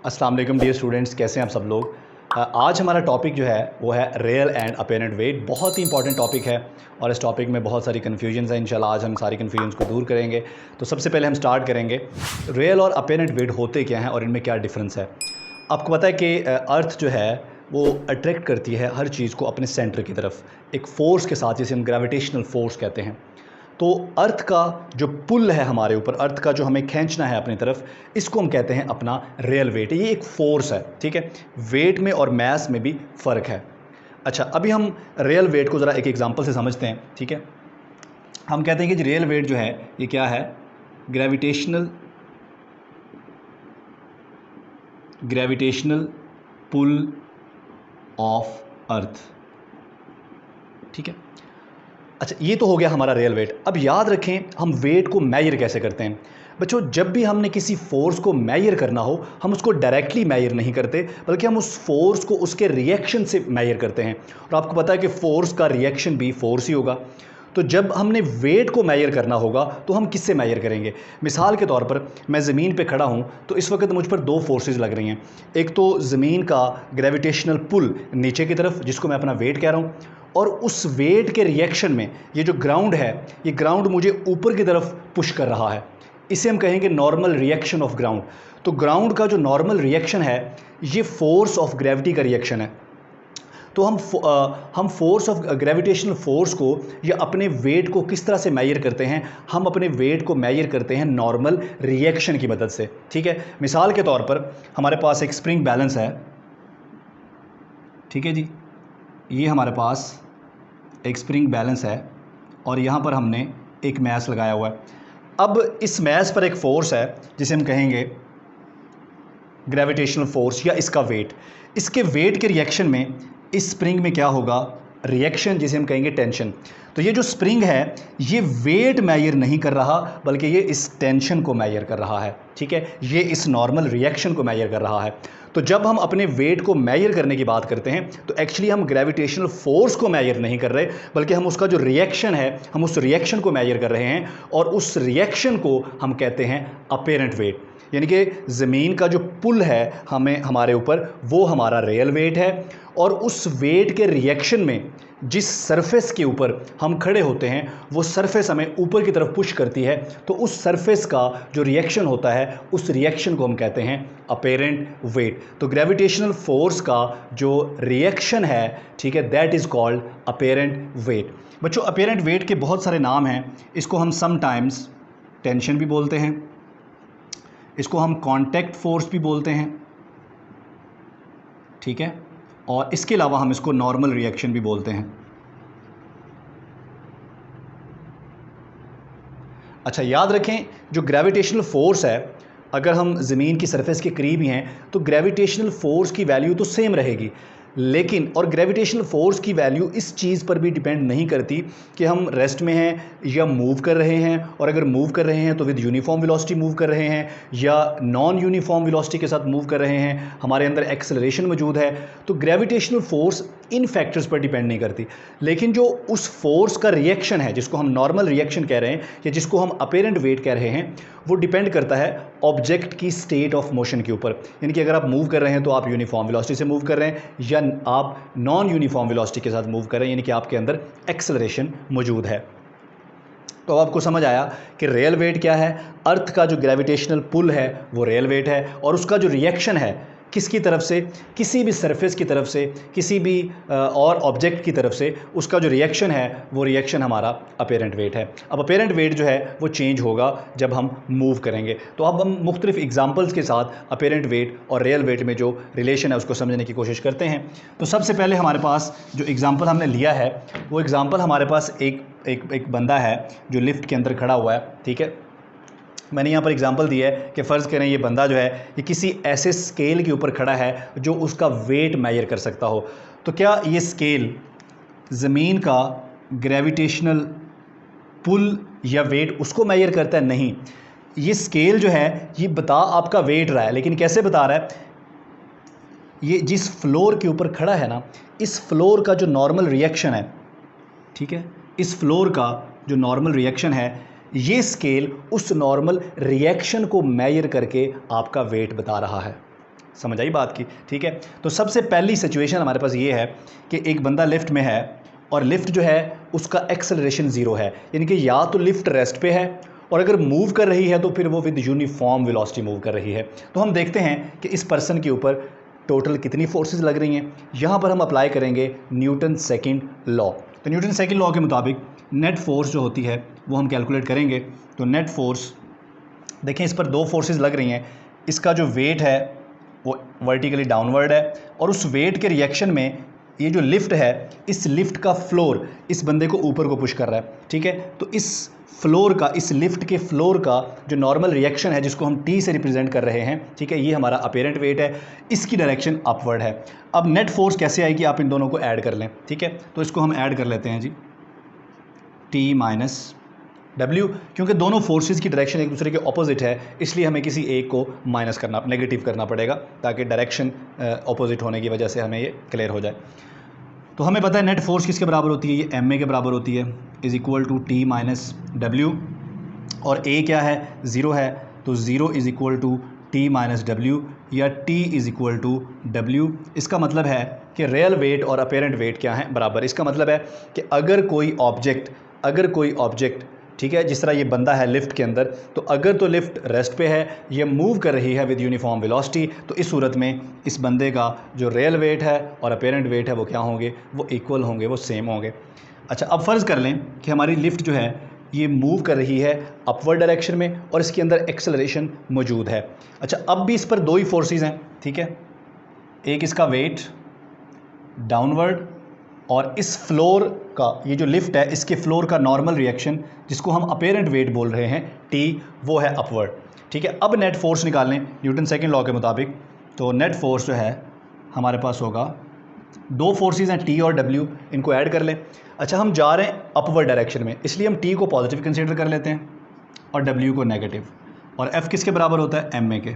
अस्सलाम वालेकुम dear students, कैसे हैं आप सब लोग। आज हमारा टॉपिक जो है वो है रियल एंड अपेरेंट वेट। बहुत ही इंपॉर्टेंट टॉपिक है और इस टॉपिक में बहुत सारी कन्फ्यूजन्स हैं। इंशाल्लाह आज हम सारी कन्फ्यूजन्स को दूर करेंगे। तो सबसे पहले हम स्टार्ट करेंगे रियल और अपेरेंट वेट होते क्या हैं और इनमें क्या डिफरेंस है। आपको पता है कि अर्थ जो है वो अट्रैक्ट करती है हर चीज़ को अपने सेंटर की तरफ एक फ़ोर्स के साथ, जिसे हम ग्रेविटेशनल फ़ोर्स कहते हैं। तो अर्थ का जो पुल है हमारे ऊपर, अर्थ का जो हमें खींचना है अपनी तरफ, इसको हम कहते हैं अपना रियल वेट। ये एक फोर्स है, ठीक है। वेट में और मास में भी फ़र्क है। अच्छा, अभी हम रियल वेट को ज़रा एक एग्जांपल से समझते हैं, ठीक है। हम कहते हैं कि रियल वेट जो है ये क्या है, ग्रेविटेशनल पुल ऑफ अर्थ, ठीक है। अच्छा, ये तो हो गया हमारा रियल वेट। अब याद रखें हम वेट को मेजर कैसे करते हैं। बच्चों, जब भी हमने किसी फोर्स को मेजर करना हो, हम उसको डायरेक्टली मेजर नहीं करते, बल्कि हम उस फोर्स को उसके रिएक्शन से मेजर करते हैं। और आपको पता है कि फोर्स का रिएक्शन भी फोर्स ही होगा। तो जब हमने वेट को मेजर करना होगा तो हम किससे मेजर करेंगे। मिसाल के तौर पर मैं ज़मीन पे खड़ा हूँ, तो इस वक्त मुझ पर दो फोर्सेस लग रही हैं। एक तो ज़मीन का ग्रेविटेशनल पुल नीचे की तरफ, जिसको मैं अपना वेट कह रहा हूँ, और उस वेट के रिएक्शन में ये जो ग्राउंड है, ये ग्राउंड मुझे ऊपर की तरफ पुश कर रहा है। इसे हम कहेंगे नॉर्मल रिएक्शन ऑफ ग्राउंड। तो ग्राउंड का जो नॉर्मल रिएक्शन है, ये फोर्स ऑफ ग्रेविटी का रिएक्शन है। तो हम फोर्स ऑफ ग्रेविटेशनल फोर्स को या अपने वेट को किस तरह से मेजर करते हैं। हम अपने वेट को मेजर करते हैं नॉर्मल रिएक्शन की मदद से, ठीक है। मिसाल के तौर पर हमारे पास एक स्प्रिंग बैलेंस है, ठीक है जी। ये हमारे पास एक स्प्रिंग बैलेंस है और यहाँ पर हमने एक मैस लगाया हुआ है। अब इस मैस पर एक फोर्स है जिसे हम कहेंगे ग्रेविटेशनल फोर्स या इसका वेट। इसके वेट के रिएक्शन में इस स्प्रिंग में क्या होगा, रिएक्शन, जिसे हम कहेंगे टेंशन। तो ये जो स्प्रिंग है ये वेट मेजर नहीं कर रहा, बल्कि ये इस टेंशन को मेजर कर रहा है, ठीक है। ये इस नॉर्मल रिएक्शन को मेजर कर रहा है। तो जब हम अपने वेट को मेजर करने की बात करते हैं तो एक्चुअली हम ग्रेविटेशनल फोर्स को मेजर नहीं कर रहे, बल्कि हम उसका जो रिएक्शन है, हम उस रिएक्शन को मेजर कर रहे हैं। और उस रिएक्शन को हम कहते हैं अपेरेंट वेट। यानी कि ज़मीन का जो पुल है हमें हमारे ऊपर, वो हमारा रियल वेट है। और उस वेट के रिएक्शन में जिस सरफेस के ऊपर हम खड़े होते हैं, वो सरफेस हमें ऊपर की तरफ पुश करती है। तो उस सरफेस का जो रिएक्शन होता है, उस रिएक्शन को हम कहते हैं अपेरेंट वेट। तो ग्रेविटेशनल फोर्स का जो रिएक्शन है, ठीक है, that is called apparent wait. बच्चों, अपेरेंट वेट के बहुत सारे नाम हैं। इसको हम समटाइम्स टेंशन भी बोलते हैं, इसको हम कांटेक्ट फोर्स भी बोलते हैं, ठीक है, और इसके अलावा हम इसको नॉर्मल रिएक्शन भी बोलते हैं। अच्छा, याद रखें जो ग्रेविटेशनल फोर्स है, अगर हम ज़मीन की सरफेस के करीब ही हैं तो ग्रेविटेशनल फोर्स की वैल्यू तो सेम रहेगी, लेकिन और ग्रेविटेशनल फोर्स की वैल्यू इस चीज़ पर भी डिपेंड नहीं करती कि हम रेस्ट में हैं या मूव कर रहे हैं। और अगर मूव कर रहे हैं तो विद यूनिफॉर्म वेलोसिटी मूव कर रहे हैं या नॉन यूनिफॉर्म वेलोसिटी के साथ मूव कर रहे हैं, हमारे अंदर एक्सेलरेशन मौजूद है। तो ग्रेविटेशनल फोर्स इन फैक्टर्स पर डिपेंड नहीं करती। लेकिन जो उस फोर्स का रिएक्शन है, जिसको हम नॉर्मल रिएक्शन कह रहे हैं या जिसको हम अपेरेंट वेट कह रहे हैं, वो डिपेंड करता है ऑब्जेक्ट की स्टेट ऑफ मोशन के ऊपर। यानी कि अगर आप मूव कर रहे हैं तो आप यूनिफॉर्म वेलोसिटी से मूव कर रहे हैं या आप नॉन यूनिफॉर्म वेलोसिटी के साथ मूव कर रहे हैं, यानी कि आपके अंदर एक्सेलरेशन मौजूद है। तो आपको समझ आया कि रियल वेट क्या है। अर्थ का जो ग्रेविटेशनल पुल है वो रियल वेट है, और उसका जो रिएक्शन है किसकी तरफ से, किसी भी सरफेस की तरफ से, किसी भी और ऑब्जेक्ट की तरफ से, उसका जो रिएक्शन है वो रिएक्शन हमारा अपेरेंट वेट है। अब अपेरेंट वेट जो है वो चेंज होगा जब हम मूव करेंगे। तो अब हम मुख्तलिफ एग्जांपल्स के साथ अपेरेंट वेट और रियल वेट में जो रिलेशन है उसको समझने की कोशिश करते हैं। तो सबसे पहले हमारे पास जो एग्जांपल हमने लिया है, वो एग्जांपल हमारे पास एक बंदा है जो लिफ्ट के अंदर खड़ा हुआ है, ठीक है। मैंने यहाँ पर एग्जांपल दिया है कि फ़र्ज़ करें ये बंदा जो है ये किसी ऐसे स्केल के ऊपर खड़ा है जो उसका वेट मेजर कर सकता हो। तो क्या ये स्केल ज़मीन का ग्रेविटेशनल पुल या वेट उसको मेजर करता है? नहीं। ये स्केल जो है ये आपका वेट रहा है, लेकिन कैसे बता रहा है, ये जिस फ्लोर के ऊपर खड़ा है ना, इस फ्लोर का जो नॉर्मल रिएक्शन है, ठीक है, इस फ्लोर का जो नॉर्मल रिएक्शन है, ये स्केल उस नॉर्मल रिएक्शन को मेजर करके आपका वेट बता रहा है। समझ आई बात की? ठीक है, तो सबसे पहली सिचुएशन हमारे पास ये है कि एक बंदा लिफ्ट में है और लिफ्ट जो है उसका एक्सेलरेशन ज़ीरो है, यानी कि या तो लिफ्ट रेस्ट पे है और अगर मूव कर रही है तो फिर वो विद यूनिफॉर्म वेलोसिटी मूव कर रही है। तो हम देखते हैं कि इस पर्सन के ऊपर टोटल कितनी फोर्सेस लग रही हैं। यहाँ पर हम अप्लाई करेंगे न्यूटन सेकंड लॉ। तो न्यूटन सेकंड लॉ के मुताबिक नेट फोर्स जो होती है वो हम कैलकुलेट करेंगे। तो नेट फोर्स देखें, इस पर दो फोर्सेस लग रही हैं। इसका जो वेट है वो वर्टिकली डाउनवर्ड है और उस वेट के रिएक्शन में ये जो लिफ्ट है, इस लिफ्ट का फ्लोर इस बंदे को ऊपर को पुश कर रहा है। ठीक है, तो इस फ्लोर का, इस लिफ्ट के फ्लोर का जो नॉर्मल रिएक्शन है जिसको हम टी से रिप्रेजेंट कर रहे हैं, ठीक है, ये हमारा अपेरेंट वेट है, इसकी डायरेक्शन अपवर्ड है। अब नेट फोर्स कैसे आएगी, आप इन दोनों को ऐड कर लें। ठीक है, तो इसको हम ऐड कर लेते हैं जी, टी माइनस डब्ल्यू, क्योंकि दोनों फोर्सेस की डायरेक्शन एक दूसरे के ऑपोजिट है, इसलिए हमें किसी एक को माइनस करना, नेगेटिव करना पड़ेगा ताकि डायरेक्शन ऑपोजिट होने की वजह से हमें ये क्लियर हो जाए। तो हमें पता है नेट फोर्स किसके बराबर होती है, ये एम ए के बराबर होती है, is equal to T minus W, और ए क्या है, ज़ीरो है, तो zero is equal to T minus W या T is equal to W. इसका मतलब है कि रियल वेट और अपेरेंट वेट क्या है, बराबर। इसका मतलब है कि अगर कोई ऑब्जेक्ट ठीक है, जिस तरह ये बंदा है लिफ्ट के अंदर, तो अगर तो लिफ्ट रेस्ट पे है, ये मूव कर रही है विद यूनिफॉर्म वेलोसिटी, तो इस सूरत में इस बंदे का जो रियल वेट है और अपेरेंट वेट है वो क्या होंगे, वो इक्वल होंगे, वो सेम होंगे। अच्छा, अब फ़र्ज़ कर लें कि हमारी लिफ्ट जो है ये मूव कर रही है अपवर्ड डायरेक्शन में और इसके अंदर एक्सेलरेशन मौजूद है। अच्छा, अब भी इस पर दो ही फोर्सेस हैं। ठीक है, एक इसका वेट डाउनवर्ड और इस फ्लोर का, ये जो लिफ्ट है इसके फ्लोर का नॉर्मल रिएक्शन जिसको हम अपेरेंट वेट बोल रहे हैं टी, वो है अपवर्ड। ठीक है, अब नेट फोर्स निकालें न्यूटन सेकंड लॉ के मुताबिक। तो नेट फोर्स जो है हमारे पास होगा, दो फोर्सेस हैं टी और डब्ल्यू, इनको ऐड कर लें। अच्छा, हम जा रहे हैं अपवर्ड डायरेक्शन में, इसलिए हम टी को पॉजिटिव कंसीडर कर लेते हैं और डब्ल्यू को नेगेटिव, और एफ किसके बराबर होता है, एम ए के।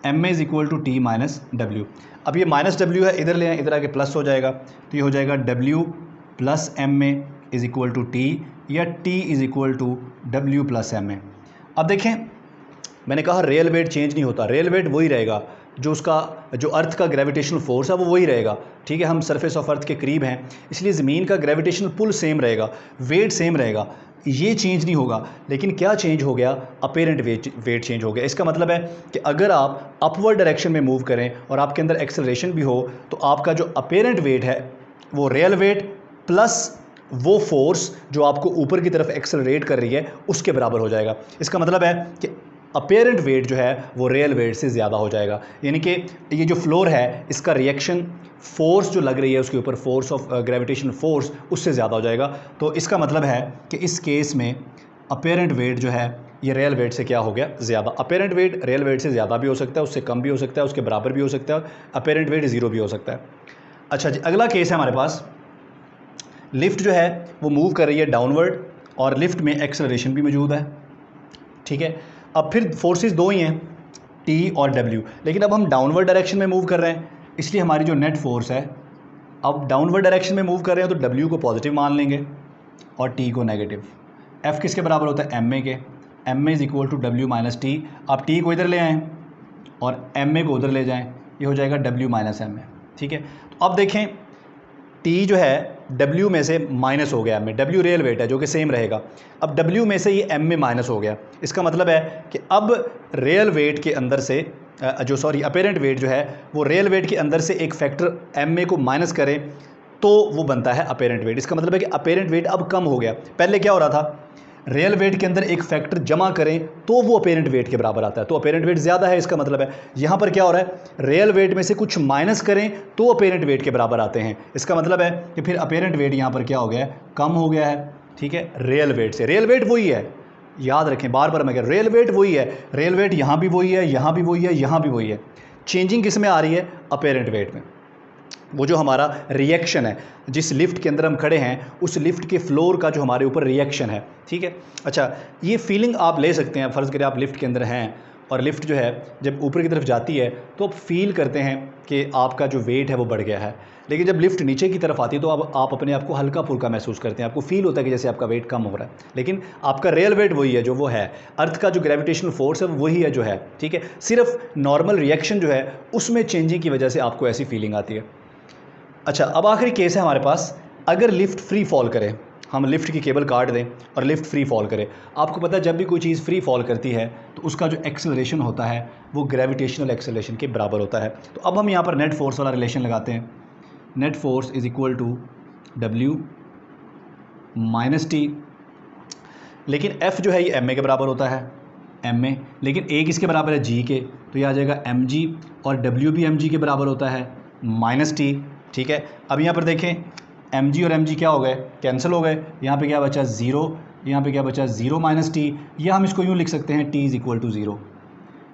M A is equal to T minus W. अब ये माइनस डब्ल्यू है, इधर ले आए, इधर आके प्लस हो जाएगा, तो ये हो जाएगा W plus M A is equal to T या T is equal to W plus M A. अब देखें, मैंने कहा रियल वेट चेंज नहीं होता, रियल वेट वही रहेगा, जो उसका जो अर्थ का ग्रेविटेशनल फोर्स है वो वही रहेगा। ठीक है, हम सरफेस ऑफ अर्थ के करीब हैं, इसलिए ज़मीन का ग्रेविटेशनल पुल सेम रहेगा, वेट सेम रहेगा, ये चेंज नहीं होगा। लेकिन क्या चेंज हो गया, अपेरेंट वेट चेंज हो गया। इसका मतलब है कि अगर आप अपवर्ड डायरेक्शन में मूव करें और आपके अंदर एक्सेलरेशन भी हो, तो आपका जो अपेरेंट वेट है वो रियल वेट प्लस वो फोर्स जो आपको ऊपर की तरफ एक्सेलरेट कर रही है उसके बराबर हो जाएगा। इसका मतलब है कि अपेरेंट वेट जो है वो रियल वेट से ज़्यादा हो जाएगा, यानी कि ये जो फ्लोर है इसका रिएक्शन फोर्स जो लग रही है उसके ऊपर, फोर्स ऑफ ग्रेविटेशनल फोर्स, उससे ज़्यादा हो जाएगा। तो इसका मतलब है कि इस केस में अपेरेंट वेट जो है ये रियल वेट से क्या हो गया, ज़्यादा। अपेरेंट वेट रियल वेट से ज़्यादा भी हो सकता है, उससे कम भी हो सकता है, उसके बराबर भी हो सकता है, अपेरेंट वेट ज़ीरो भी हो सकता है। अच्छा जी, अगला केस है हमारे पास, लिफ्ट जो है वो मूव कर रही है डाउनवर्ड और लिफ्ट में एक्सेलरेशन भी मौजूद है। ठीक है, अब फिर फोर्सेस दो ही हैं, टी और डब्ल्यू, लेकिन अब हम डाउनवर्ड डायरेक्शन में मूव कर रहे हैं, इसलिए हमारी जो नेट फोर्स है, अब डाउनवर्ड डायरेक्शन में मूव कर रहे हैं तो डब्ल्यू को पॉजिटिव मान लेंगे और टी को नेगेटिव। एफ किसके बराबर होता है, एम ए के। M A is equal to W minus T. आप टी को इधर ले आएँ और एम ए को उधर ले जाएँ, ये हो जाएगा डब्ल्यू माइनस एम ए। ठीक है, तो अब देखें, टी जो है W में से माइनस हो गया, M में, W रियल वेट है जो कि सेम रहेगा। अब W में से ये M में माइनस हो गया, इसका मतलब है कि अब रियल वेट के अंदर से अपेरेंट वेट जो है वो रियल वेट के अंदर से एक फैक्टर M को माइनस करें तो वो बनता है अपेरेंट वेट। इसका मतलब है कि अपेरेंट वेट अब कम हो गया। पहले क्या हो रहा था, रियल वेट के अंदर एक फैक्टर जमा करें तो वो अपेरेंट वेट के बराबर आता है, तो अपेरेंट वेट ज़्यादा है। इसका मतलब है यहाँ पर क्या हो रहा है, रियल वेट में से कुछ माइनस करें तो अपेरेंट वेट के बराबर आते हैं। इसका मतलब है कि फिर अपेरेंट वेट यहाँ पर क्या हो गया है, कम हो गया है। ठीक है, रियल वेट से। रियल वेट वही है, याद रखें, बार बार मैं कह रहा हूँ, रियल वेट वही है, रियल वेट यहाँ भी वही है, यहाँ भी वही है, यहाँ भी वही है। चेंजिंग किस में आ रही है, अपेरेंट वेट में। वो जो हमारा रिएक्शन है, जिस लिफ्ट के अंदर हम खड़े हैं उस लिफ्ट के फ्लोर का जो हमारे ऊपर रिएक्शन है। ठीक है, अच्छा, ये फीलिंग आप ले सकते हैं, फ़र्ज़ करें आप लिफ्ट के अंदर हैं और लिफ्ट जो है जब ऊपर की तरफ जाती है तो आप फील करते हैं कि आपका जो वेट है वो बढ़ गया है, लेकिन जब लिफ्ट नीचे की तरफ आती है तो अब आप अपने आप को हल्का फुल्का महसूस करते हैं, आपको फील होता है कि जैसे आपका वेट कम हो रहा है, लेकिन आपका रियल वेट वही है जो वो है। अर्थ का जो ग्रेविटेशनल फोर्स है वही है जो है, ठीक है। सिर्फ नॉर्मल रिएक्शन जो है उसमें चेंजिंग की वजह से आपको ऐसी फीलिंग आती है। अच्छा, अब आखिरी केस है हमारे पास, अगर लिफ्ट फ्री फॉल करे, हम लिफ्ट की केबल काट दें और लिफ्ट फ्री फॉल करे। आपको पता है जब भी कोई चीज़ फ्री फॉल करती है तो उसका जो एक्सेलरेशन होता है वो ग्रेविटेशनल एक्सेलरेशन के बराबर होता है। तो अब हम यहाँ पर नेट फोर्स वाला रिलेशन लगाते हैं, net force is equal to W minus T, लेकिन F जो है ये ma के बराबर होता है, ma, लेकिन A किसके बराबर है, G के, तो ये आ जाएगा mg, और W भी mg के बराबर होता है माइनस टी, ठीक है। अब यहाँ पर देखें mg और mg क्या हो गए, कैंसिल हो गए, यहाँ पे क्या बचा 0, यहाँ पे क्या बचा 0 माइनस टी, या हम इसको यूँ लिख सकते हैं t इज़ इक्वल टू 0।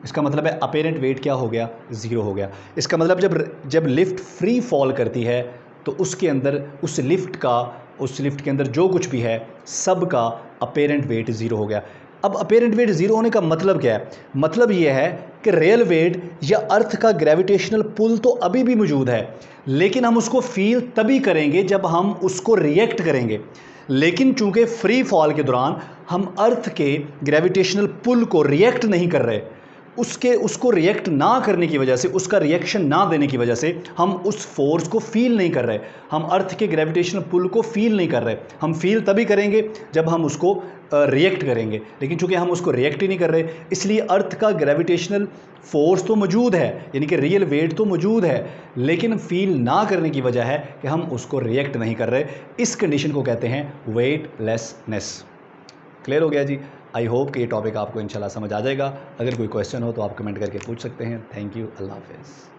इसका मतलब है अपेरेंट वेट क्या हो गया, 0 हो गया। इसका मतलब जब लिफ्ट फ्री फॉल करती है तो उसके अंदर उस लिफ्ट के अंदर जो कुछ भी है सब का अपेरेंट वेट 0 हो गया। अब अपेरेंट वेट 0 होने का मतलब क्या है, मतलब ये है कि रियल वेट या अर्थ का ग्रेविटेशनल पुल तो अभी भी मौजूद है, लेकिन हम उसको फील तभी करेंगे जब हम उसको रिएक्ट करेंगे। लेकिन चूंकि फ्री फॉल के दौरान हम अर्थ के ग्रेविटेशनल पुल को रिएक्ट नहीं कर रहे, उसको रिएक्ट ना करने की वजह से, उसका रिएक्शन ना देने की वजह से हम उस फोर्स को फील नहीं कर रहे, हम अर्थ के ग्रेविटेशनल पुल को फील नहीं कर रहे। हम फील तभी करेंगे जब हम उसको रिएक्ट करेंगे, लेकिन चूंकि हम उसको रिएक्ट ही नहीं कर रहे, इसलिए अर्थ का ग्रेविटेशनल फोर्स तो मौजूद है, यानी कि रियल वेट तो मौजूद है, लेकिन फील ना करने की वजह है कि हम उसको रिएक्ट नहीं कर रहे। इस कंडीशन को कहते हैं वेटलेसनेस। क्लियर हो गया जी। आई होप कि ये टॉपिक आपको इंशाल्लाह समझ आ जाएगा। अगर कोई क्वेश्चन हो तो आप कमेंट करके पूछ सकते हैं। थैंक यू, अल्लाह हाफिज़।